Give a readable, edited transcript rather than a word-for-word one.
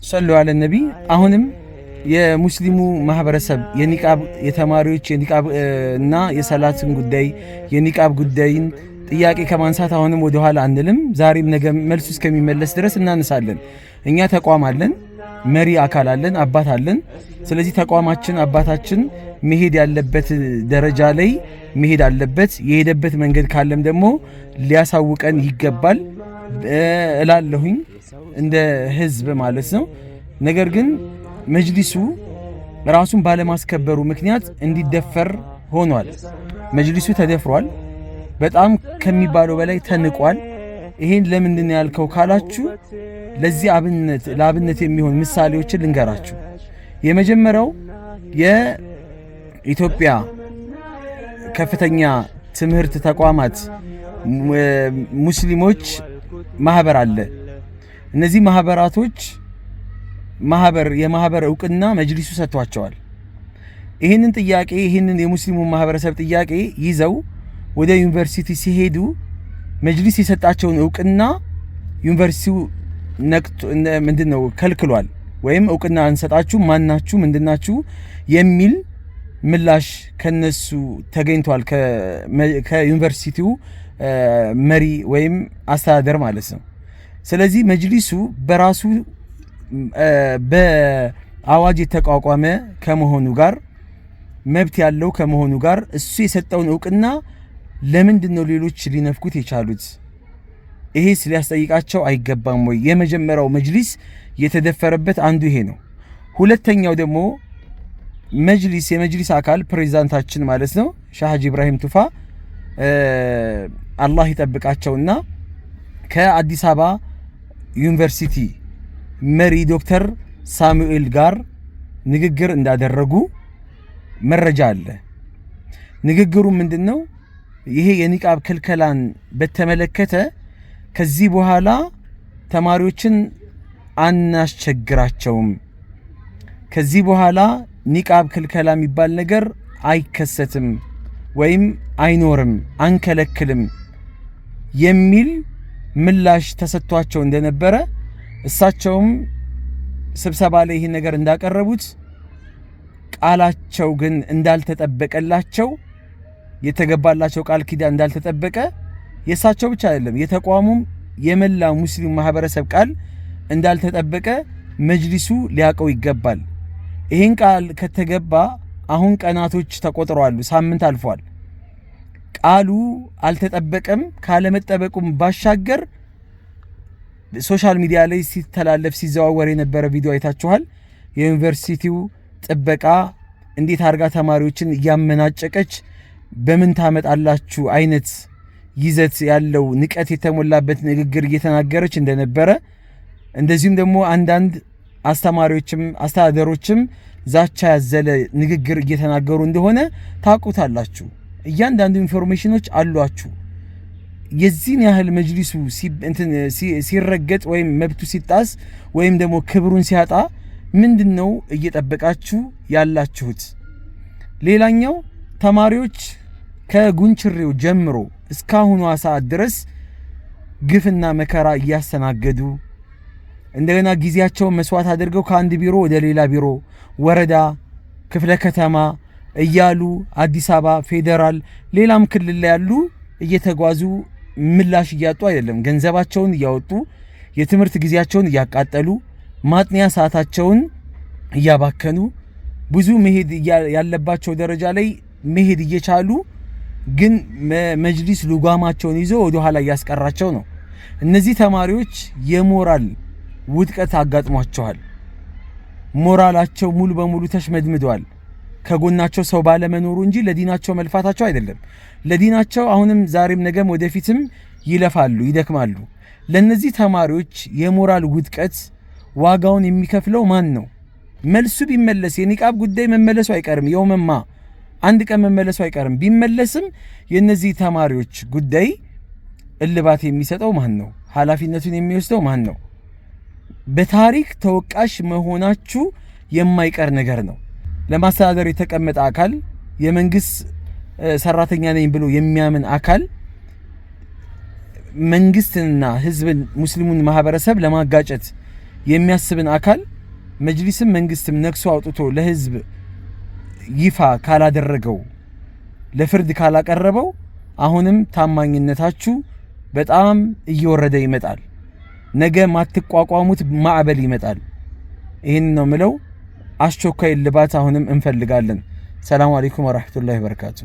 ሰለላሁ ዐለይሂ ነቢ አሁንም የሙስሊሙ ማህበረሰብ የኒቃብ የተማሪዎች የኒቃብ እና የሰላትን ጉዳይ የኒቃብ ጉዳይን ጥያቄ ከማንሳት አሁንም ወደ ኋላ አንልም። ዛሬም ነገ መልሱ እስከሚመለስ ድረስ እናነሳለን። እኛ ተቋም አለን፣ መሪ አካል አለን፣ አባት አለን። ስለዚህ ተቋማችን አባታችን መሄድ ያለበት ደረጃ ላይ መሄድ አለበት። የሄደበት መንገድ ካለም ደግሞ ሊያሳውቀን ይገባል እላለሁኝ እንደ ህዝብ ማለት ነው። ነገር ግን መጅሊሱ ራሱን ባለማስከበሩ ምክንያት እንዲደፈር ሆኗል። መጅሊሱ ተደፍሯል። በጣም ከሚባለው በላይ ተንቋል። ይሄን ለምንድን ያልከው ካላችሁ ለዚህ ለአብነት የሚሆን ምሳሌዎችን ልንገራችሁ። የመጀመሪያው የኢትዮጵያ ከፍተኛ ትምህርት ተቋማት ሙስሊሞች ማህበር አለ። እነዚህ ማህበራቶች የማህበር ዕውቅና መጅሊሱ ሰጥቷቸዋል። ይህንን ጥያቄ ይህንን የሙስሊሙ ማህበረሰብ ጥያቄ ይዘው ወደ ዩኒቨርሲቲ ሲሄዱ መጅሊስ የሰጣቸውን ዕውቅና ዩኒቨርሲቲው ምንድነው ከልክሏል። ወይም ዕውቅና አንሰጣችሁ ማናችሁ ምንድናችሁ የሚል ምላሽ ከነሱ ተገኝቷል። ከዩኒቨርሲቲው መሪ ወይም አስተዳደር ማለት ነው። ስለዚህ መጅሊሱ በራሱ በአዋጅ የተቋቋመ ከመሆኑ ጋር መብት ያለው ከመሆኑ ጋር እሱ የሰጠውን ዕውቅና ለምንድን ነው ሌሎች ሊነፍኩት የቻሉት? ይሄስ ሊያስጠይቃቸው አይገባም ወይ? የመጀመሪያው መጅሊስ የተደፈረበት አንዱ ይሄ ነው። ሁለተኛው ደግሞ የመጅሊስ አካል ፕሬዝዳንታችን ማለት ነው ሼህ ሀጂ ኢብራሂም ቱፋ አላህ ይጠብቃቸውና ከአዲስ አበባ ዩኒቨርሲቲ መሪ ዶክተር ሳሙኤል ጋር ንግግር እንዳደረጉ መረጃ አለ። ንግግሩ ምንድነው? ይሄ የኒቃብ ክልከላን በተመለከተ ከዚህ በኋላ ተማሪዎችን አናስቸግራቸውም፣ ከዚህ በኋላ ኒቃብ ክልከላ የሚባል ነገር አይከሰትም ወይም አይኖርም፣ አንከለክልም የሚል ምላሽ ተሰጥቷቸው እንደነበረ እሳቸውም ስብሰባ ላይ ይህን ነገር እንዳቀረቡት ቃላቸው ግን እንዳልተጠበቀላቸው የተገባላቸው ቃል ኪዳን እንዳልተጠበቀ የእሳቸው ብቻ አይደለም የተቋሙም የመላ ሙስሊም ማህበረሰብ ቃል እንዳልተጠበቀ መጅሊሱ ሊያቀው ይገባል። ይህን ቃል ከተገባ አሁን ቀናቶች ተቆጥረዋል፣ ሳምንት አልፏል። ቃሉ አልተጠበቀም። ካለመጠበቁም ባሻገር ሶሻል ሚዲያ ላይ ሲተላለፍ ሲዘዋወር የነበረ ቪዲዮ አይታችኋል። የዩኒቨርሲቲው ጥበቃ እንዴት አርጋ ተማሪዎችን እያመናጨቀች በምን ታመጣላችሁ አይነት ይዘት ያለው ንቀት የተሞላበት ንግግር እየተናገረች እንደነበረ፣ እንደዚሁም ደግሞ አንዳንድ አስተማሪዎችም አስተዳደሮችም ዛቻ ያዘለ ንግግር እየተናገሩ እንደሆነ ታውቁታላችሁ። እያንዳንዱ ኢንፎርሜሽኖች አሏችሁ። የዚህን ያህል መጅሊሱ ሲረገጥ ወይም መብቱ ሲጣስ ወይም ደግሞ ክብሩን ሲያጣ ምንድነው እየጠበቃችሁ ያላችሁት? ሌላኛው ተማሪዎች ከጉንችሬው ጀምሮ እስካሁኗ ሰዓት ድረስ ግፍና መከራ እያስተናገዱ እንደገና ጊዜያቸውን መስዋዕት አድርገው ከአንድ ቢሮ ወደ ሌላ ቢሮ፣ ወረዳ፣ ክፍለ ከተማ እያሉ አዲስ አበባ፣ ፌዴራል፣ ሌላም ክልል ላይ ያሉ እየተጓዙ ምላሽ እያጡ አይደለም፣ ገንዘባቸውን እያወጡ የትምህርት ጊዜያቸውን እያቃጠሉ ማጥኒያ ሰዓታቸውን እያባከኑ ብዙ መሄድ ያለባቸው ደረጃ ላይ መሄድ እየቻሉ ግን መጅሊስ ልጓማቸውን ይዞ ወደ ኋላ እያስቀራቸው ነው። እነዚህ ተማሪዎች የሞራል ውድቀት አጋጥሟቸዋል። ሞራላቸው ሙሉ በሙሉ ተሽመድምዷል። ከጎናቸው ሰው ባለመኖሩ እንጂ ለዲናቸው መልፋታቸው አይደለም። ለዲናቸው አሁንም ዛሬም ነገም ወደፊትም ይለፋሉ፣ ይደክማሉ። ለነዚህ ተማሪዎች የሞራል ውድቀት ዋጋውን የሚከፍለው ማን ነው? መልሱ ቢመለስ የኒቃብ ጉዳይ መመለሱ አይቀርም። የውመማ አንድ ቀን መመለሱ አይቀርም። ቢመለስም የነዚህ ተማሪዎች ጉዳይ እልባት የሚሰጠው ማን ነው? ኃላፊነቱን የሚወስደው ማን ነው? በታሪክ ተወቃሽ መሆናችሁ የማይቀር ነገር ነው። ለማስተዳደር የተቀመጠ አካል የመንግስት ሰራተኛ ነኝ ብሎ የሚያምን አካል መንግስትንና ህዝብን ሙስሊሙን ማህበረሰብ ለማጋጨት የሚያስብን አካል መጅሊስም መንግስትም ነክሶ አውጥቶ ለህዝብ ይፋ ካላደረገው ለፍርድ ካላቀረበው አሁንም ታማኝነታችሁ በጣም እየወረደ ይመጣል። ነገ ማትቋቋሙት ማዕበል ይመጣል። ይሄን ነው ምለው። አስቸኳይ ልባት አሁንም እንፈልጋለን። ሰላም አለይኩም ወራህመቱላሂ ወበረካቱ።